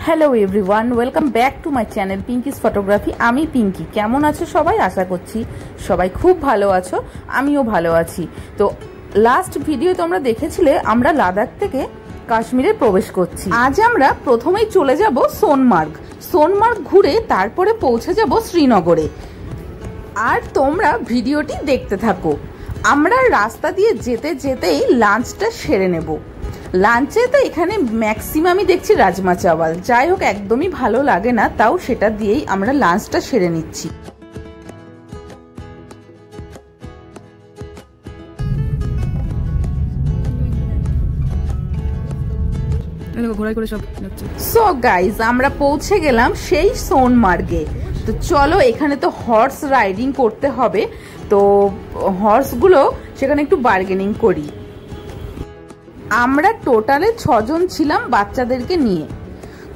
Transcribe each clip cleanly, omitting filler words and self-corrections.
Hello everyone, welcome back to my channel Pinki's photography. আমি পিঙ্কি। কেমন আছো সবাই? আশা করছি সবাই খুব ভালো আছো, আমিও ভালো আছি। তো লাস্ট ভিডিও তোমরা দেখেছিলে আমরা লাদাখ থেকে কাশ্মীরে প্রবেশ করছি। আজ আমরা প্রথমেই চলে যাব সোনমার্গ। সোনমার্গ ঘুরে তারপরে পৌঁছে যাব শ্রীনগরে। আর তোমরা ভিডিওটি দেখতে থাকো। আমরা রাস্তা দিয়ে যেতে যেতেই লাঞ্চটা সেরে নেব। লাঞ্চে তো এখানে ম্যাক্সিমামই দেখছি রাজমা চাওয়াল। যাই হোক, একদমই ভালো লাগে না, তাও সেটা দিয়েই আমরা লাঞ্চটা সেরে নিচ্ছি। সো গাইজ, আমরা পৌঁছে গেলাম সেই সোনমার্গে। তো চলো, এখানে তো হর্স রাইডিং করতে হবে, তো হর্সগুলো সেখানে একটু বার্গেনিং করি। আমরা টোটালে 6 জন ছিলাম বাচ্চাদেরকে নিয়ে।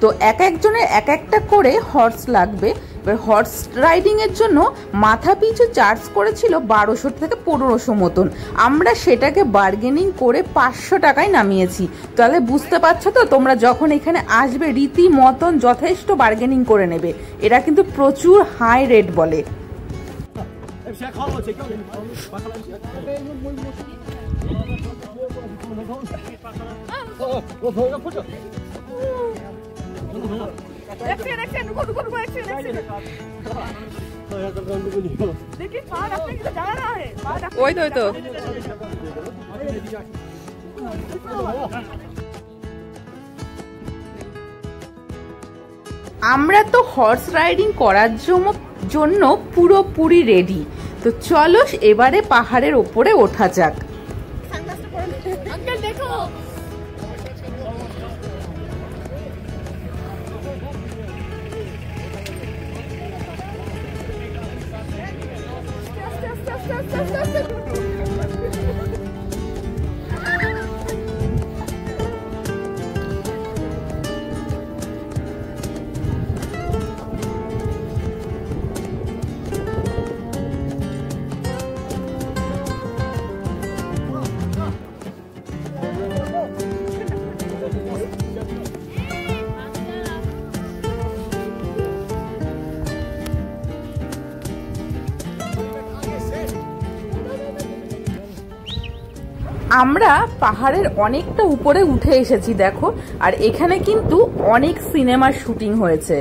তো এক একজনের এক একটা করে হর্স লাগবে। এবার হর্স রাইডিং এর জন্য মাথা পিছু চার্জ করেছিল 1200 থেকে 1500 মতন। আমরা সেটাকে বার্গেনিং করে 500 টাকায় নামিয়েছি। তাহলে বুঝতে পারছো তো, তোমরা যখন এখানে আসবে রীতি মতন যথেষ্ট বার্গেনিং করে নেবে। এরা কিন্তু প্রচুর হাই রেট বলে। ওই তো আমরা তো হর্স রাইডিং করার জন্য পুরোপুরি রেডি। তো চলো এবারে পাহাড়ের ওপরে ওঠা যাক। আমরা পাহাড়ের অনেকটা উপরে উঠে এসেছি দেখো। আর এখানে কিন্তু অনেক সিনেমার শুটিং হয়েছে।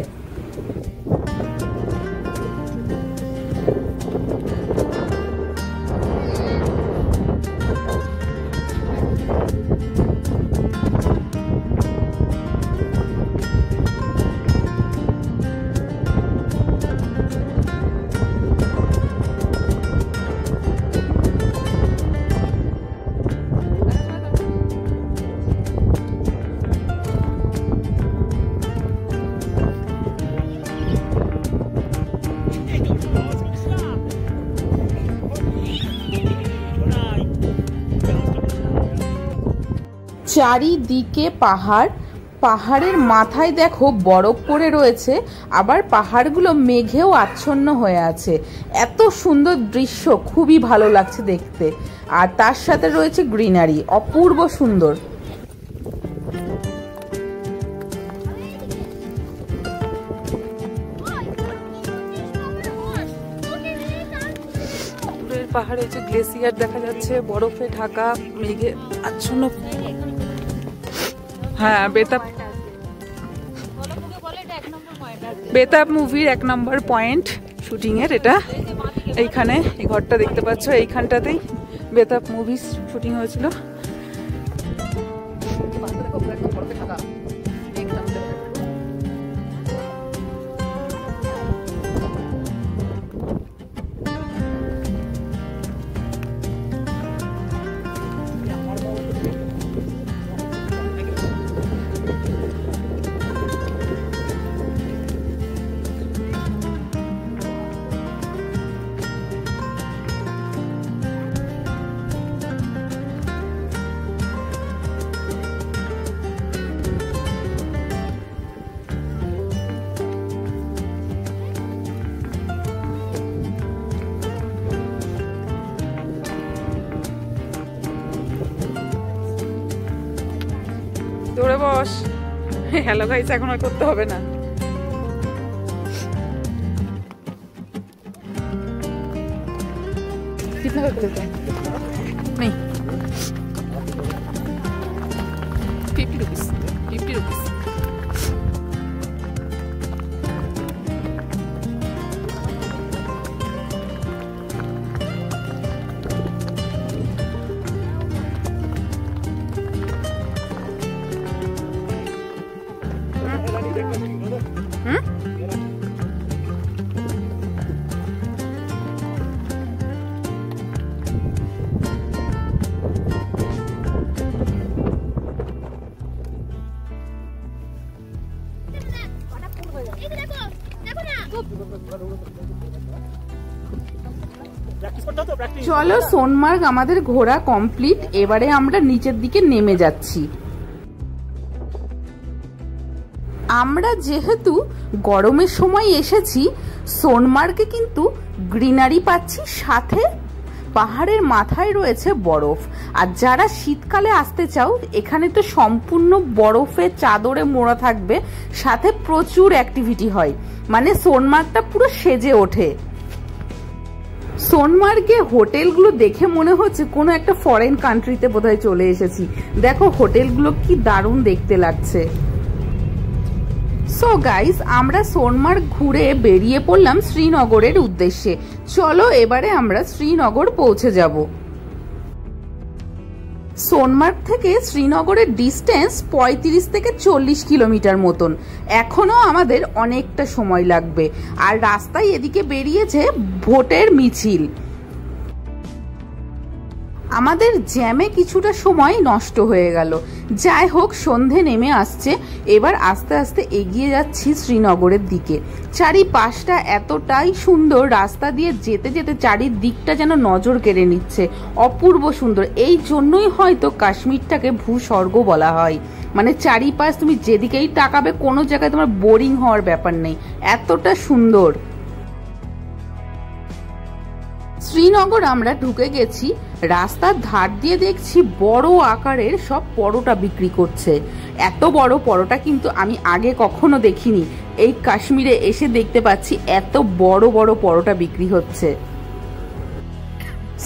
চারিদিকে পাহাড়, পাহাড়ের মাথায় দেখো বরফ পড়ে রয়েছে, আবার পাহাড়গুলো মেঘেও আচ্ছন্ন হয়ে আছে। এত সুন্দর দৃশ্য, খুবই ভালো লাগছে দেখতে। আর তার সাথে রয়েছে গ্রিনারি, অপূর্ব সুন্দর। পাহাড়ে যে গ্লেসিয়ার দেখা যাচ্ছে, বরফে ঢাকা, মেঘে আচ্ছন্ন। হ্যাঁ, বেতাব মুভির 1 নম্বর পয়েন্ট শুটিং এর এটা। এইখানে এই ঘরটা দেখতে পাচ্ছ, এইখানটাতেই বেতাব মুভি শুটিং হয়েছিল। ধরে বস। হ্যালো গাইস, এখন আর করতে হবে না। कितना का देते हैं? नहीं 50 रुपीस 50 रुपीस। চলো সোনমার্গ আমাদের ঘোরা কমপ্লিট। এবারে আমরা নিচের দিকে নেমে যাচ্ছি। আমরা যেহেতু গরমের সময় এসেছি, সোনমার্গে কিন্তু গ্রিনারি পাচ্ছি, সাথে পাহাড়ের মাথায় রয়েছে বরফ। আর যারা শীতকালে আসতে চাও, এখানে তো সম্পূর্ণ বরফের চাদরে মোড়া থাকবে, সাথে প্রচুর অ্যাক্টিভিটি হয়, মানে সোনমার্গটা পুরো সেজে ওঠে। সোনমার্গে হোটেলগুলো দেখে মনে হচ্ছে কোনো একটা ফরেন কান্ট্রিতে বোধহয় চলে এসেছি। দেখো হোটেলগুলো কি দারুণ দেখতে লাগছে। সো গাইস, আমরা সোনমার্গ ঘুরে বেরিয়ে পড়লাম শ্রীনগরের উদ্দেশ্যে। চলো এবারে আমরা শ্রীনগর পৌঁছে যাব। সোনমার্গ থেকে শ্রীনগরের ডিস্টেন্স 35 থেকে 40 কিলোমিটার মতন। এখনো আমাদের অনেকটা সময় লাগবে। আর রাস্তায় এদিকে বেরিয়েছে ভোটের মিছিল। আমাদের জ্যামে কিছুটা সময় নষ্ট হয়ে গেল। যাই হোক, সন্ধে নেমে আসছে। এবার আস্তে আস্তে এগিয়ে যাচ্ছি শ্রীনগরের দিকে। চারিপাশটা এতটাই সুন্দর, রাস্তা দিয়ে যেতে যেতে চারিদিকটা যেন নজর কেড়ে নিচ্ছে, অপূর্ব সুন্দর। এই জন্যই হয়তো কাশ্মীরটাকে ভূস্বর্গ বলা হয়। মানে চারিপাশ তুমি যেদিকেই তাকাবে, কোনো জায়গায় তোমার বোরিং হওয়ার ব্যাপার নেই, এতটা সুন্দর। শ্রীনগর আমরা ঢুকে গেছি। রাস্তার ধার দিয়ে দেখছি বড় আকারের সব পরোটা বিক্রি করছে। এত বড় পরোটা কিন্তু আমি আগে কখনো দেখিনি। এই কাশ্মীরে এসে দেখতে পাচ্ছি এত বড় বড় পরোটা বিক্রি হচ্ছে।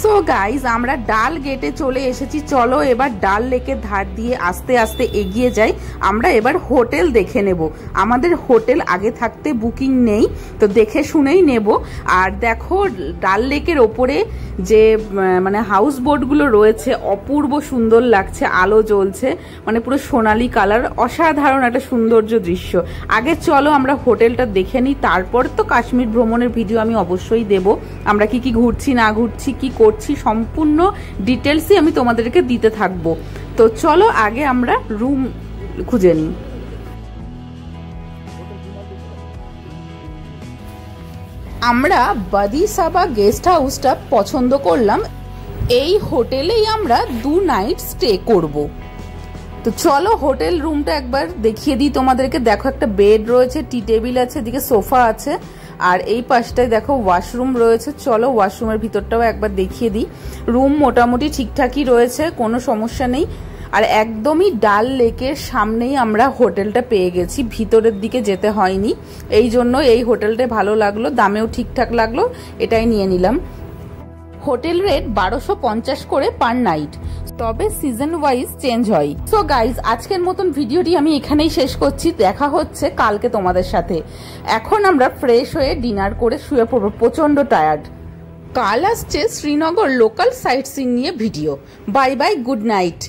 সো গাইজ, আমরা ডাল গেটে চলে এসেছি। চলো এবার ডাল লেকের ধার দিয়ে আস্তে আস্তে এগিয়ে যাই। আমরা এবার হোটেল দেখে নেব। আমাদের হোটেল আগে থাকতে বুকিং নেই, তো দেখে শুনেই নেব। আর দেখো ডাল লেকের ওপরে যে মানে হাউস বোটগুলো রয়েছে, অপূর্ব সুন্দর লাগছে, আলো জ্বলছে, মানে পুরো সোনালি কালার, অসাধারণ একটা সৌন্দর্য দৃশ্য। আগে চলো আমরা হোটেলটা দেখে নিই, তারপর তো কাশ্মীর ভ্রমণের ভিডিও আমি অবশ্যই দেব। আমরা কি কি ঘুরছি না ঘুরছি, কি করছি, সম্পূর্ণ ডিটেলসই আমি তোমাদেরকে দিতে থাকবো। তো চলো আগে আমরা রুম খুঁজে নিই। আমরা বাদিসাবা গেস্ট হাউসটা পছন্দ করলাম। এই হোটেলেই আমরা 2 নাইট স্টে করব। তো চলো হোটেল রুমটা একবার দেখিয়ে দিই তোমাদেরকে। দেখো একটা বেড রয়েছে, টি টেবিল আছে, এদিকে সোফা আছে, আর এই পাশটায় দেখো ওয়াশরুম রয়েছে। চলো ওয়াশরুমের ভিতরটাও একবার দেখিয়ে দিই। রুম মোটামুটি ঠিকঠাকই রয়েছে, কোনো সমস্যা নেই। আর একদমই ডাল লেকের সামনেই আমরা হোটেলটা পেয়ে গেছি, ভিতরের দিকে যেতে হয়নি। এই জন্য এই হোটেলটা ভালো লাগলো, দামেও ঠিকঠাক লাগলো, এটাই নিয়ে নিলাম। হোটেল রেট 1250 করে পার নাইট, তবে সিজন ওয়াইজ চেঞ্জ হয়। সো গাইজ, আজকের মতন ভিডিওটি আমি এখানেই শেষ করছি। দেখা হচ্ছে কালকে তোমাদের সাথে। এখন আমরা ফ্রেশ হয়ে ডিনার করে শুয়ে পড়বো, প্রচন্ড টায়ার্ড। কাল আসছে শ্রীনগর লোকাল সাইট সিইং নিয়ে video. Bye bye, good night.